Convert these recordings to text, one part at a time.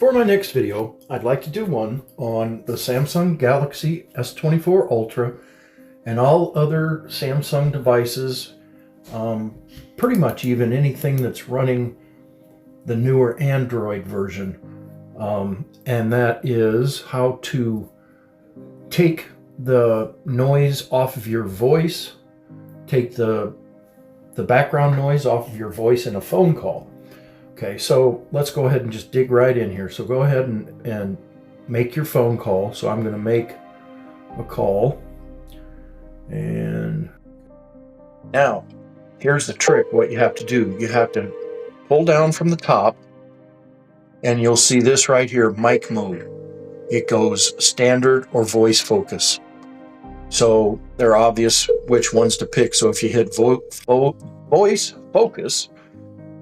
For my next video, I'd like to do one on the Samsung Galaxy S24 Ultra and all other Samsung devices, pretty much even anything that's running the newer Android version. And that is how to take the noise off of your voice, take the background noise off of your voice in a phone call. Okay, so let's go ahead and just dig right in here. So go ahead and make your phone call. So I'm going to make a call. And now, here's the trick. What you have to do, you have to pull down from the top, and you'll see this right here, mic mode. It goes standard or voice focus. So they're obvious which ones to pick. So if you hit voice focus,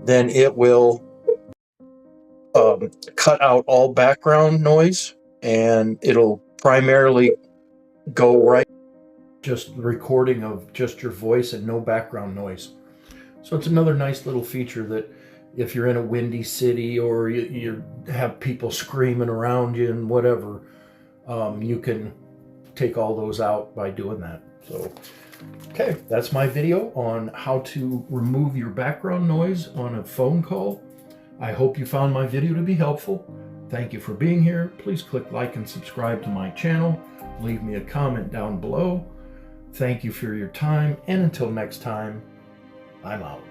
then it will cut out all background noise, and it'll primarily go right just recording of just your voice and no background noise. So it's another nice little feature that if you're in a windy city or you have people screaming around you and whatever, you can take all those out by doing that. So okay, that's my video on how to remove your background noise on a phone call. I hope you found my video to be helpful. Thank you for being here. Please click like and subscribe to my channel. Leave me a comment down below. Thank you for your time, and until next time, I'm out.